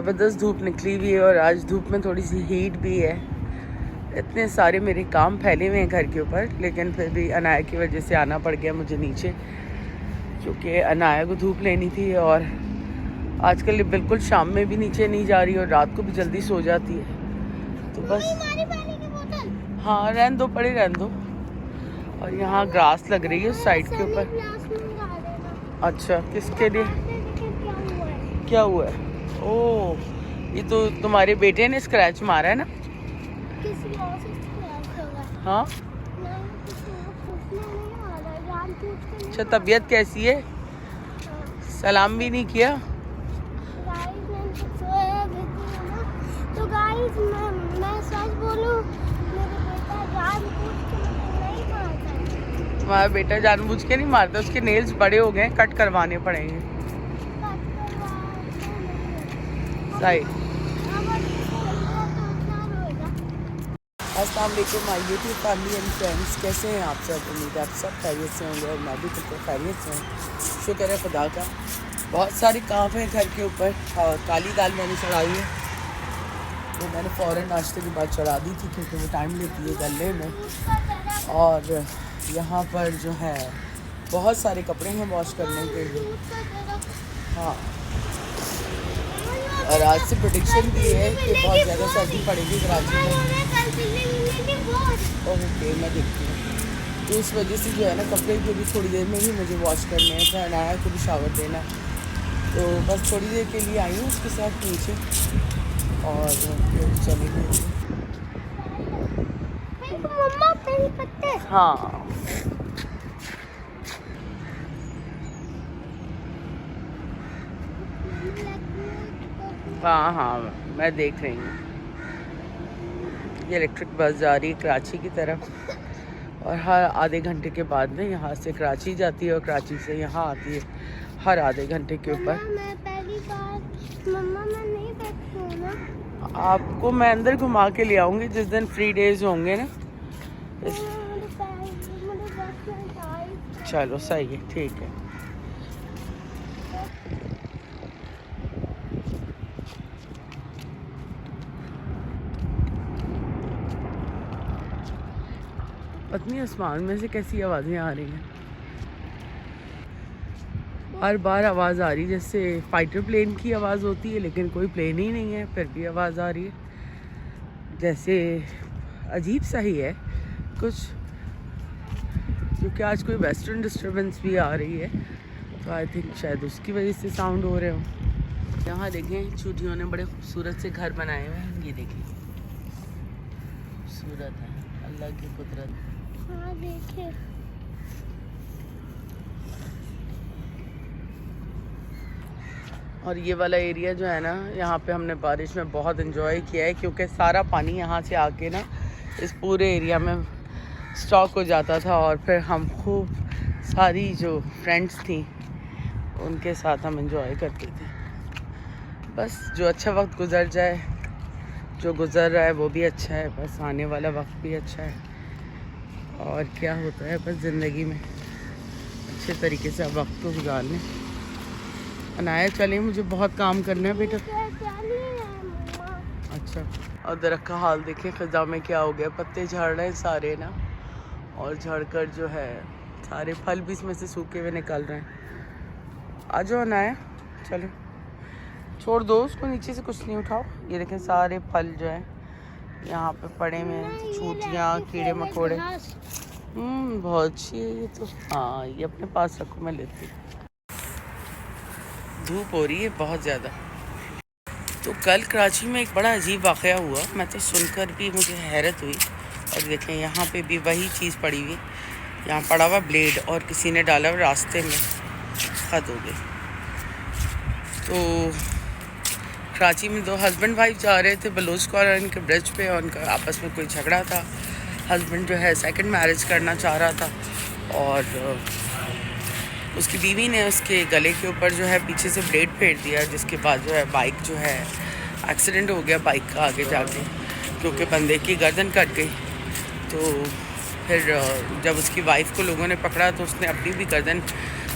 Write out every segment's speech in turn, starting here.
ज़बरदस्त धूप निकली हुई है और आज धूप में थोड़ी सी हीट भी है। इतने सारे मेरे काम फैले हुए हैं घर के ऊपर, लेकिन फिर भी अनाया की वजह से आना पड़ गया मुझे नीचे, क्योंकि अनाया को धूप लेनी थी। और आजकल ये बिल्कुल शाम में भी नीचे नहीं जा रही और रात को भी जल्दी सो जाती है, तो बस हाँ रहने दो, पड़े रहने दो। और यहाँ ग्रास लग रही है उस साइड के ऊपर। अच्छा, किसके लिए? क्या हुआ है? ओह, ये तो तुम्हारे बेटे ने स्क्रैच मारा है ना? हाँ, अच्छा, तबीयत कैसी है? सलाम भी नहीं किया? तो गाइस मैं सच बोलूं, तुम्हारा बेटा जानबूझ के नहीं मारता, उसके नेल्स बड़े हो गए, कट करवाने पड़ेंगे। सही। अस्सलाम वालेकुम my YouTube family and friends, कैसे हैं आप सब? उम्मीद है आप सब खैरियत से होंगे और मैं भी बिल्कुल खैरियत से हूँ, शुक्र है खुदा का। बहुत सारे काम हैं घर के ऊपर। काली दाल मैंने चढ़ाई है, तो मैंने फ़ौरन नाश्ते के बाद चढ़ा दी थी क्योंकि वो टाइम लेती है गलने में। और यहाँ पर जो है बहुत सारे कपड़े हैं वॉश करने के लिए। हाँ, और आज से प्रेडिक्शन भी है कि बहुत ज़्यादा सर्दी पड़ेगी कराची में। ओके, मैं देखती हूँ। तो इस वजह से जो है ना, कपड़े को भी थोड़ी देर में ही मुझे वॉश करने हैं, फिर अनाया को भी शावर देना है, तो बस थोड़ी देर के लिए आई हूँ उसके साथ नीचे और फिर चली गई। हाँ, हाँ हाँ, मैं देख रही हूँ। ये इलेक्ट्रिक बस जा रही है कराची की तरफ और हर आधे घंटे के बाद में यहाँ से कराची जाती है और कराची से यहाँ आती है हर आधे घंटे के ऊपर। आपको मैं अंदर घुमा के ले आऊँगी जिस दिन फ्री डेज होंगे ना। चलो सही है, ठीक है। पत्नी आसमान में से कैसी आवाज़ें आ रही हैं, हर बार आवाज़ आ रही है जैसे फाइटर प्लेन की आवाज़ होती है, लेकिन कोई प्लेन ही नहीं है फिर भी आवाज़ आ रही है। जैसे अजीब सा ही है कुछ, क्योंकि आज कोई वेस्टर्न डिस्टर्बेंस भी आ रही है, तो आई थिंक शायद उसकी वजह से साउंड हो रहे हो। यहाँ देखें, चूटियों ने बड़े खूबसूरत से घर बनाए हुए हैं, ये देखें, खूबसूरत है, अल्लाह की कुदरत। हाँ, देखे। और ये वाला एरिया जो है ना, यहाँ पे हमने बारिश में बहुत एंजॉय किया है, क्योंकि सारा पानी यहाँ से आके ना इस पूरे एरिया में स्टॉक हो जाता था और फिर हम खूब सारी जो फ्रेंड्स थी उनके साथ हम एंजॉय करते थे। बस जो अच्छा वक्त गुजर जाए, जो गुजर रहा है वो भी अच्छा है, बस आने वाला वक्त भी अच्छा है। और क्या होता है, बस ज़िंदगी में अच्छे तरीके से अब वक्त को गुजार लें। अनाया चले, मुझे बहुत काम करना है बेटा। अच्छा, और दरख्त का हाल देखें, ख़ज़ा में क्या हो गया, पत्ते झड़ रहे हैं सारे ना, और झड़कर जो है सारे फल भी इसमें से सूखे हुए निकल रहे हैं। आ जाओ अनाया, चलो छोड़ दो उसको, नीचे से कुछ नहीं उठाओ। ये देखें सारे फल जो है यहाँ पे पड़े हुए हैं, चूटियाँ, कीड़े मकोड़े। बहुत अच्छी है ये तो। हाँ, ये अपने पास रखो, मैं लेती हूँ। धूप हो रही है बहुत ज़्यादा। तो कल कराची में एक बड़ा अजीब वाक़या हुआ, मैं तो सुनकर भी मुझे हैरत हुई। और देखें यहाँ पे भी वही चीज़ पड़ी हुई, यहाँ पड़ा हुआ ब्लेड और किसी ने डाला हुआ रास्ते में, हद हो गई। तो कराची में दो हस्बैंड वाइफ जा रहे थे बलोच कॉलोनी के ब्रिज पे, और उनका आपस में कोई झगड़ा था। हस्बैंड जो है सेकंड मैरिज करना चाह रहा था और उसकी बीवी ने उसके गले के ऊपर जो है पीछे से ब्लेड फेर दिया, जिसके बाद जो है बाइक जो है एक्सीडेंट हो गया बाइक का आगे जाके, क्योंकि बंदे की गर्दन कट गई। तो फिर जब उसकी वाइफ को लोगों ने पकड़ा तो उसने अपनी भी गर्दन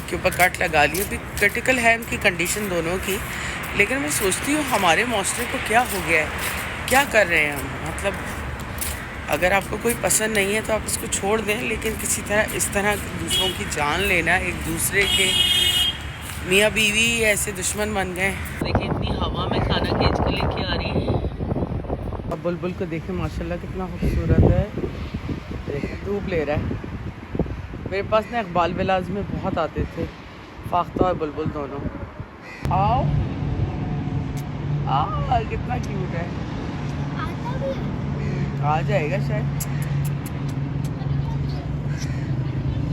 के ऊपर कट लगा लिया। भी क्रिटिकल है उनकी कंडीशन दोनों की, लेकिन मैं सोचती हूँ हमारे मास्टर को क्या हो गया है, क्या कर रहे हैं हम। मतलब अगर आपको कोई पसंद नहीं है तो आप उसको छोड़ दें, लेकिन किसी तरह इस तरह दूसरों की जान लेना, एक दूसरे के मियाँ बीवी ऐसे दुश्मन बन गए। देखिए इतनी हवा में खाना खींच के लेके आ रही है। अब बुलबुल को देखें माशाल्लाह कितना खूबसूरत है। देखिए धूप ले रहा है। मेरे पास ना इकबाल विलाज में बहुत आते थे, फाख्ता और बुलबुल दोनों। आओ कितना क्यूट है। आता भी है। आ जाएगा शायद।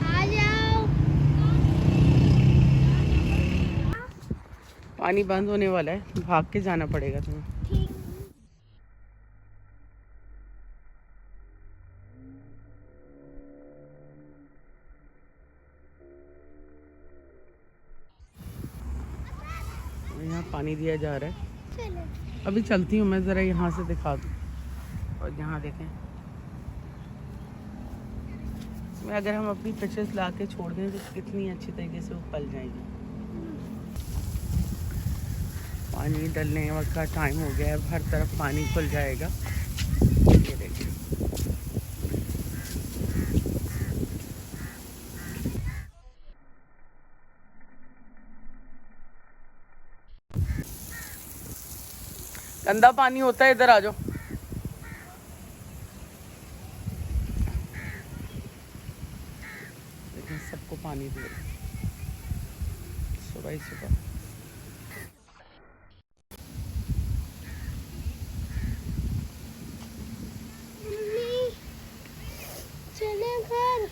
आ जाओ। पानी बंद होने वाला है, भाग के जाना पड़ेगा तुम्हें। ठीक। यहाँ पानी दिया जा रहा है। चलो। अभी चलती हूँ मैं, ज़रा यहाँ से दिखा दूँ। और यहाँ देखें, इसमें अगर हम अपनी फिशेस ला के छोड़ दें तो कितनी अच्छी तरीके से वो पल जाएगी। पानी डलने वक्त का टाइम हो गया है, हर तरफ पानी खुल जाएगा। ये देखिए गंदा पानी होता है, इधर आ जाओ। लेकिन सबको पानी दे रहे हैं सुबह ही सुबह। मम्मी चले घर।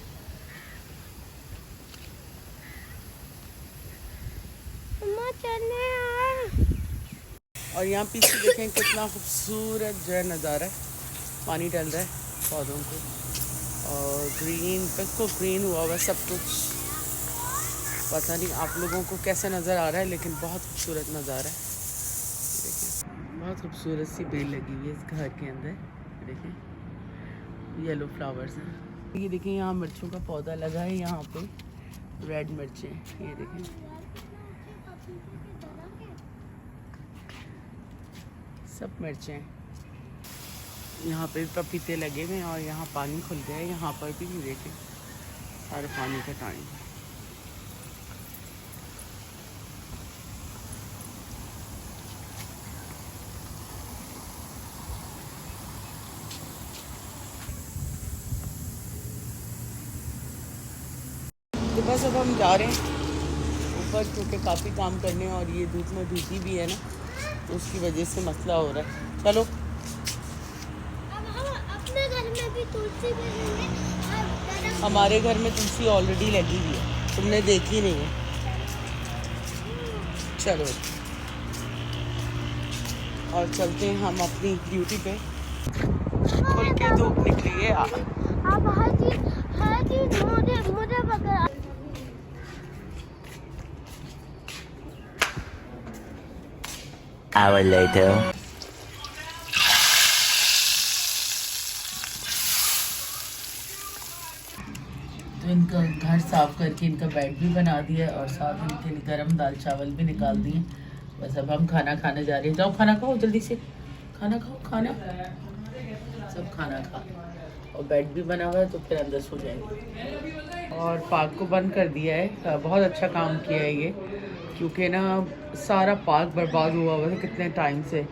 मम्मा चले यार। और यहाँ पीछे देखें कितना खूबसूरत जो है नज़ारा है। पानी डल रहा है पौधों को और ग्रीन, बिल्कुल ग्रीन हुआ हुआ सब कुछ। पता नहीं आप लोगों को कैसा नज़र आ रहा है, लेकिन बहुत खूबसूरत नज़ारा है। देखिए बहुत खूबसूरत सी बेल लगी हुई है इस घर के अंदर। देखें येलो फ्लावर्स हैं। ये देखें यहाँ मिर्चों का पौधा लगा है, यहाँ पे रेड मिर्चें। ये देखें सब मिर्चें। यहाँ पे पपीते लगे हुए हैं और यहाँ पानी खुल गया है। यहाँ पर भी देखें सारे पानी का टाइम। तो बस अब हम जा रहे हैं ऊपर, क्योंकि काफ़ी काम करने हैं और ये धूप में भीगी भी है ना, तो उसकी वजह से मसला हो रहा है। चलो अब हम अपने घर में भी तुलसी लगाएंगे और दरख्त। हमारे घर में तुलसी ऑलरेडी लगी हुई है, तुमने देखी नहीं है। चलो और चलते हैं हम अपनी ड्यूटी पे। खुल के धूप निकली है। अब हर चीज मुझे पकड़ा। Hour later. तो इनका घर साफ करके इनका बेड भी बना दिया और साथ इनके लिए गरम दाल चावल भी निकाल दिए। बस अब हम खाना खाने जा रहे हैं। जाओ खाना खाओ जल्दी से, खाना खाओ, खाना सब खाना खा। और बेड भी बना हुआ है तो फिर अंदर सो जाएंगे। और पार्क को बंद कर दिया है। बहुत अच्छा काम किया है ये, क्योंकि ना सारा पार्क बर्बाद हुआ हुआ है कितने टाइम से।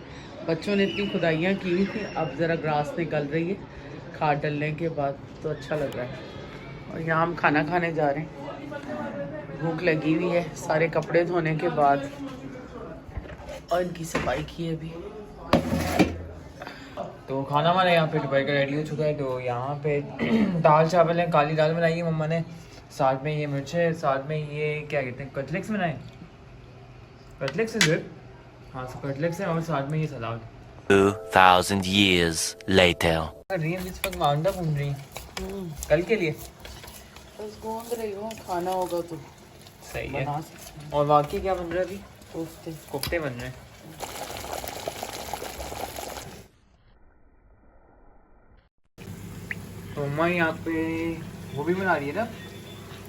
बच्चों ने इतनी खुदाइयाँ की हुई थी, अब ज़रा ग्रास निकल रही है खाद डलने के बाद, तो अच्छा लग रहा है। और यहाँ हम खाना खाने जा रहे हैं। भूख लगी हुई है सारे कपड़े धोने के बाद, और इनकी सफाई की है अभी। तो खाना हमारे यहाँ पे दोपहर का रेडी हो चुका है। तो यहाँ पे दाल चावल है, काली दाल बनाई है मम्मा ने, साथ में ये मिर्चें, साथ में ये क्या कहते हैं कटलेट्स बनाए, कटलेट्स है सर, हाँ कटलेट्स है, और साथ में ये सलाद। 2000 years later. रीम इस वक्त माउंटा घूम रही कल के लिए। बस घूम रही हूँ, खाना होगा तो सही है। बना सकते हैं। और बाकी क्या बन रहा है अभी? कोफ्ते। कोफ्ते बन रहे हैं। तो मम्मा यहाँ पे वो भी बना रही है ना,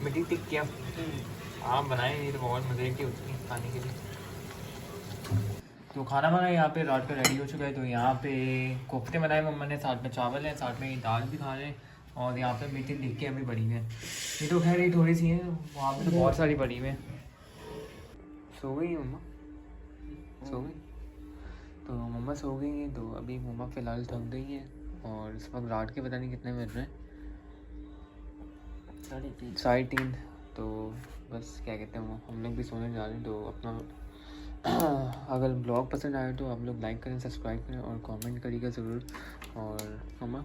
मिट्टी टिक्कियाँ। आप बनाए, ये तो बहुत मज़े की होती है खाने के लिए। तो खाना वाना यहाँ पे रात का रेडी हो चुका है। तो यहाँ पे कोफ्ते बनाए मम्मा ने, साथ में चावल है, साथ में दाल भी खा रहे हैं। और यहाँ पे मीठी टिक्कियाँ भी पड़ी हुई हैं। ये तो खैर ये थोड़ी सी हैं, वहाँ पे तो बहुत सारी पड़ी हुई हैं। सो गई मम्मा, सो गई। तो मम्मा सो गई हैं। तो अभी मम्मा फ़िलहाल थक गई हैं और इस वक्त रात के पता नहीं कितने बज रहे हैं, 3:30। तो बस क्या कहते हैं, हम लोग भी सोने जा रहे हैं। तो अपना अगर ब्लॉग पसंद आए तो आप लोग लाइक करें, सब्सक्राइब करें और कमेंट करिएगा ज़रूर। और मम्मा